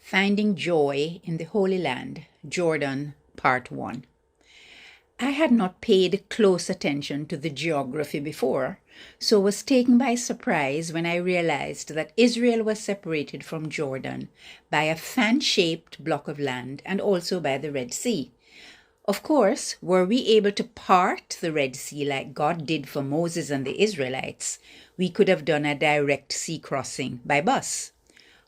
Finding Joy in the Holy Land, Jordan, Part 1. I had not paid close attention to the geography before, so was taken by surprise when I realized that Israel was separated from Jordan by a fan-shaped block of land and also by the Red Sea. Of course, were we able to part the Red Sea like God did for Moses and the Israelites, we could have done a direct sea crossing by bus.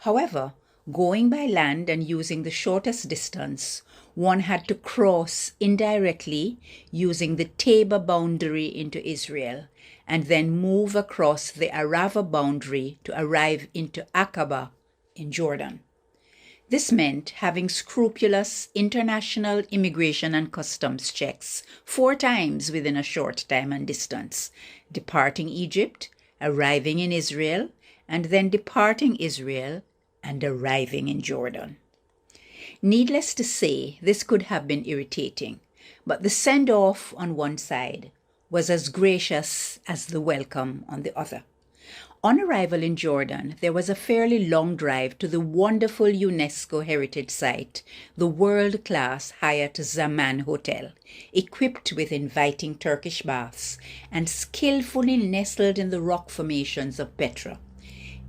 However, going by land and using the shortest distance, one had to cross indirectly using the Tabor boundary into Israel and then move across the Arava boundary to arrive into Aqaba in Jordan. This meant having scrupulous international immigration and customs checks 4 times within a short time and distance, departing Egypt, arriving in Israel, and then departing Israel and arriving in Jordan. Needless to say, this could have been irritating, but the send-off on one side was as gracious as the welcome on the other. On arrival in Jordan, there was a fairly long drive to the wonderful UNESCO heritage site, the world-class Hayat Zaman Hotel, equipped with inviting Turkish baths and skillfully nestled in the rock formations of Petra.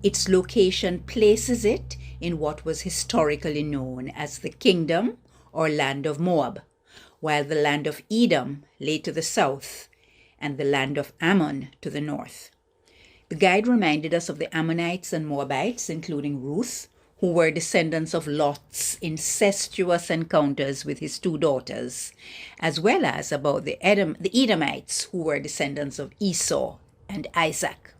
Its location places it in what was historically known as the Kingdom or Land of Moab, while the land of Edom lay to the south and the land of Ammon to the north. The guide reminded us of the Ammonites and Moabites, including Ruth, who were descendants of Lot's incestuous encounters with his 2 daughters, as well as about the Edomites, who were descendants of Esau and Isaac.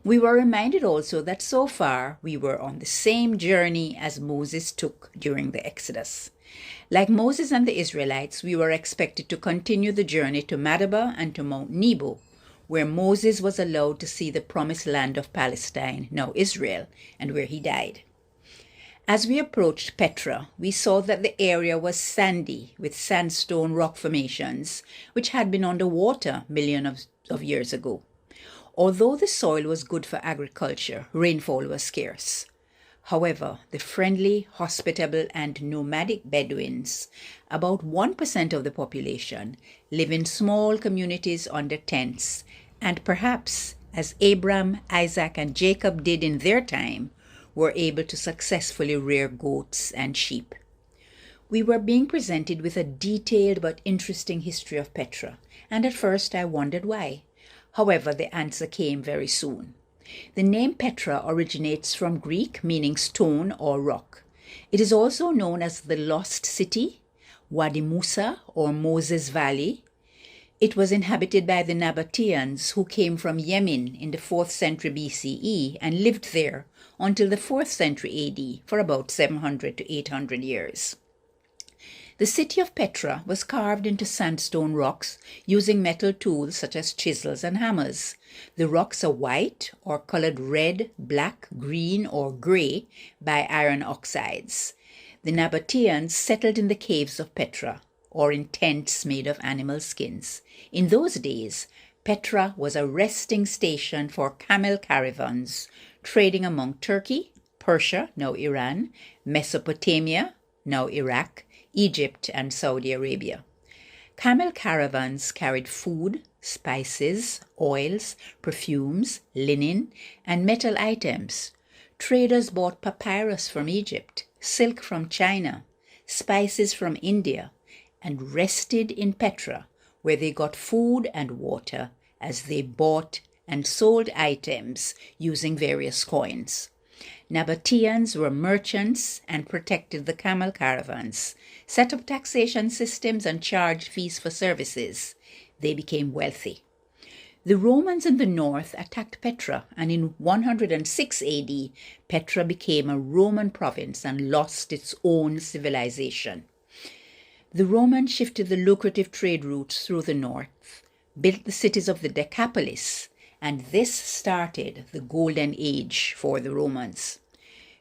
We were reminded also that so far we were on the same journey as Moses took during the Exodus. Like Moses and the Israelites, we were expected to continue the journey to Medeba and to Mount Nebo, where Moses was allowed to see the promised land of Palestine, now Israel, and where he died. As we approached Petra, we saw that the area was sandy with sandstone rock formations, which had been underwater millions of years ago. Although the soil was good for agriculture, rainfall was scarce. However, the friendly, hospitable, and nomadic Bedouins, about 1% of the population, live in small communities under tents, and perhaps, as Abraham, Isaac, and Jacob did in their time, were able to successfully rear goats and sheep. We were being presented with a detailed but interesting history of Petra, and at first I wondered why. However, the answer came very soon. The name Petra originates from Greek, meaning stone or rock. It is also known as the Lost City, Wadi Musa, or Moses Valley. It was inhabited by the Nabateans, who came from Yemen in the 4th century BCE and lived there until the 4th century AD for about 700 to 800 years. The city of Petra was carved into sandstone rocks using metal tools such as chisels and hammers. The rocks are white or colored red, black, green, or gray by iron oxides. The Nabateans settled in the caves of Petra, or in tents made of animal skins. In those days, Petra was a resting station for camel caravans trading among Turkey, Persia, now Iran, Mesopotamia, now Iraq, Egypt, and Saudi Arabia. Camel caravans carried food, spices, oils, perfumes, linen, and metal items. Traders bought papyrus from Egypt, silk from China, spices from India, and rested in Petra, where they got food and water as they bought and sold items using various coins. Nabateans were merchants and protected the camel caravans, set up taxation systems, and charged fees for services. They became wealthy. The Romans in the north attacked Petra, and in 106 AD, Petra became a Roman province and lost its own civilization. The Romans shifted the lucrative trade routes through the north, built the cities of the Decapolis, and this started the Golden Age for the Romans.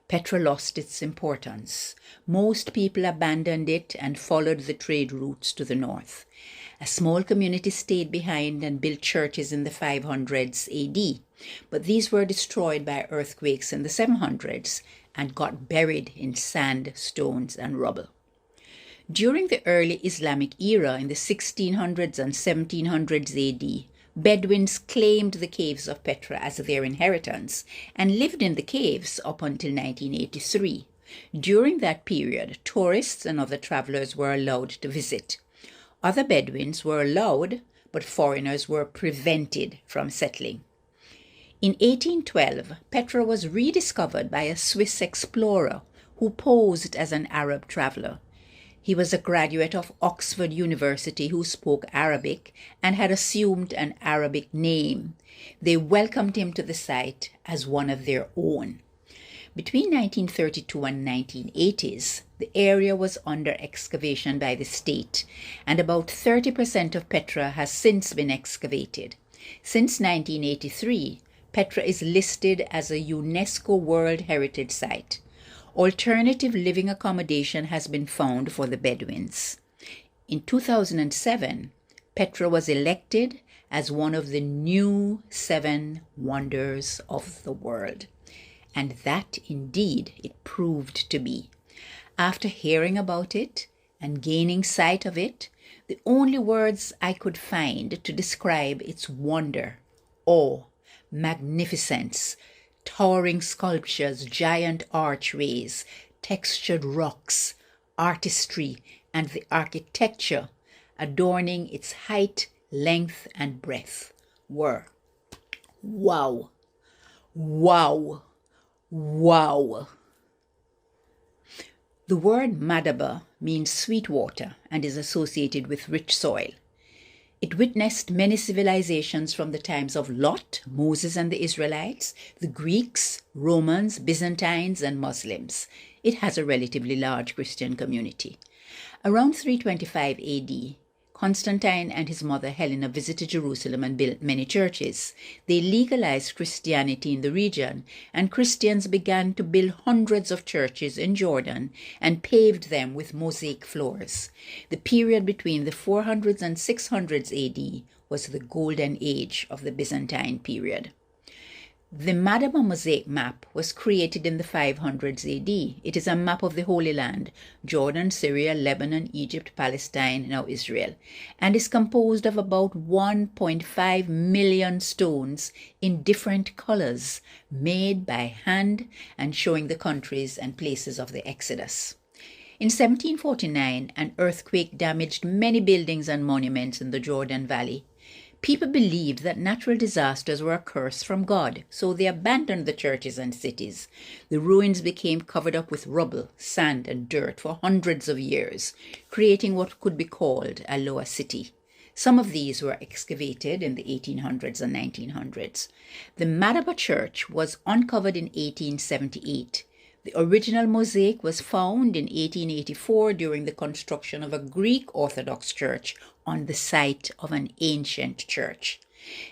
Petra lost its importance. Most people abandoned it and followed the trade routes to the north. A small community stayed behind and built churches in the 500s AD, but these were destroyed by earthquakes in the 700s, and got buried in sand, stones, and rubble. During the early Islamic era in the 1600s and 1700s AD, Bedouins claimed the caves of Petra as their inheritance and lived in the caves up until 1983. During that period, tourists and other travelers were allowed to visit. Other Bedouins were allowed, but foreigners were prevented from settling. In 1812, Petra was rediscovered by a Swiss explorer who posed as an Arab traveler. He was a graduate of Oxford University who spoke Arabic and had assumed an Arabic name. They welcomed him to the site as one of their own. Between 1932 and 1980s, the area was under excavation by the state, and about 30% of Petra has since been excavated. Since 1983, Petra is listed as a UNESCO World Heritage Site. Alternative living accommodation has been found for the Bedouins. In 2007, Petra was elected as one of the new 7 wonders of the world. And that indeed it proved to be. After hearing about it and gaining sight of it, the only words I could find to describe its wonder, awe, magnificence, towering sculptures, giant archways, textured rocks, artistry, and the architecture adorning its height, length, and breadth were wow, wow, wow. The word Madaba means sweet water and is associated with rich soil. It witnessed many civilizations from the times of Lot, Moses and the Israelites, the Greeks, Romans, Byzantines, and Muslims. It has a relatively large Christian community. Around 325 AD, Constantine and his mother Helena visited Jerusalem and built many churches. They legalized Christianity in the region, and Christians began to build hundreds of churches in Jordan and paved them with mosaic floors. The period between the 400s and 600s AD was the golden age of the Byzantine period. The Madaba mosaic map was created in the 500s AD. It is a map of the Holy Land, Jordan, Syria, Lebanon, Egypt, Palestine, now Israel, and is composed of about 1.5 million stones in different colors, made by hand and showing the countries and places of the Exodus. In 1749, an earthquake damaged many buildings and monuments in the Jordan Valley. People believed that natural disasters were a curse from God, so they abandoned the churches and cities. The ruins became covered up with rubble, sand, and dirt for hundreds of years, creating what could be called a lower city. Some of these were excavated in the 1800s and 1900s. The Madaba Church was uncovered in 1878. The original mosaic was found in 1884 during the construction of a Greek Orthodox church on the site of an ancient church.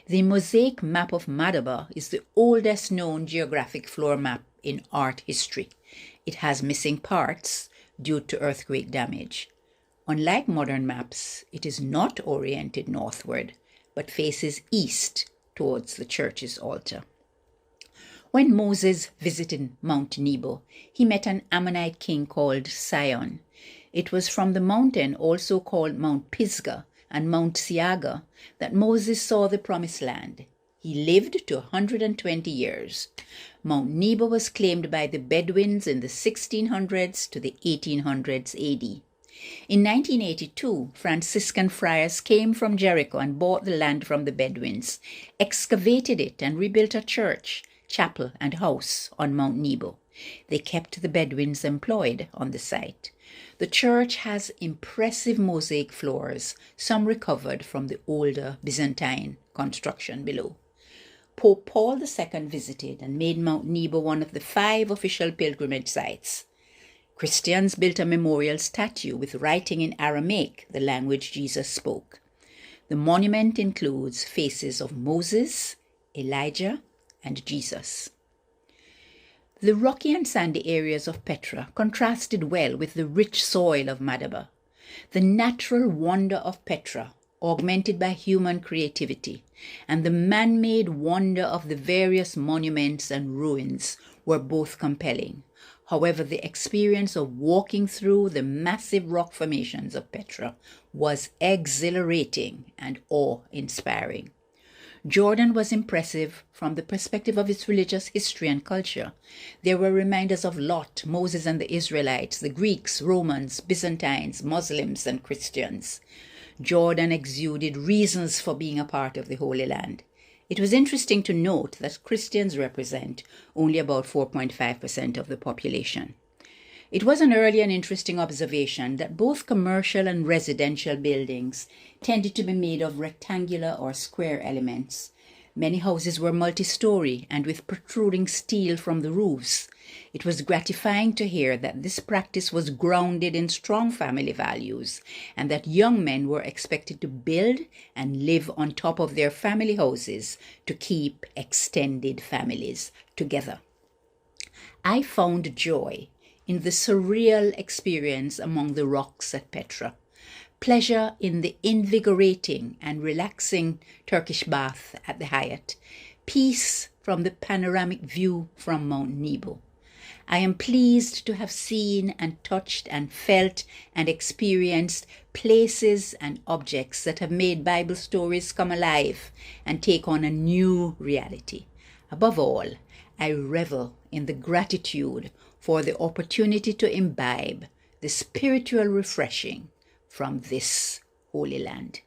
The mosaic map of Madaba is the oldest known geographic floor map in art history. It has missing parts due to earthquake damage. Unlike modern maps, it is not oriented northward, but faces east towards the church's altar. When Moses visited Mount Nebo, he met an Ammonite king called Sihon. It was from the mountain, also called Mount Pisgah and Mount Siaga, that Moses saw the promised land. He lived to 120 years. Mount Nebo was claimed by the Bedouins in the 1600s to the 1800s AD. In 1982, Franciscan friars came from Jericho and bought the land from the Bedouins, excavated it, and rebuilt a church, chapel, and house on Mount Nebo. They kept the Bedouins employed on the site. The church has impressive mosaic floors, some recovered from the older Byzantine construction below. Pope Paul II visited and made Mount Nebo one of the 5 official pilgrimage sites. Christians built a memorial statue with writing in Aramaic, the language Jesus spoke. The monument includes faces of Moses, Elijah, and Jesus. The rocky and sandy areas of Petra contrasted well with the rich soil of Madaba. The natural wonder of Petra, augmented by human creativity, and the man-made wonder of the various monuments and ruins were both compelling. However, the experience of walking through the massive rock formations of Petra was exhilarating and awe-inspiring. Jordan was impressive from the perspective of its religious history and culture. There were reminders of Lot, Moses and the Israelites, the Greeks, Romans, Byzantines, Muslims, and Christians. Jordan exuded reasons for being a part of the Holy Land. It was interesting to note that Christians represent only about 4.5% of the population. It was an early and interesting observation that both commercial and residential buildings tended to be made of rectangular or square elements. Many houses were multi-story and with protruding steel from the roofs. It was gratifying to hear that this practice was grounded in strong family values and that young men were expected to build and live on top of their family houses to keep extended families together. I found joy in the surreal experience among the rocks at Petra, pleasure in the invigorating and relaxing Turkish bath at the Hyatt, peace from the panoramic view from Mount Nebo. I am pleased to have seen and touched and felt and experienced places and objects that have made Bible stories come alive and take on a new reality. Above all, I revel in the gratitude for the opportunity to imbibe the spiritual refreshing from this Holy Land.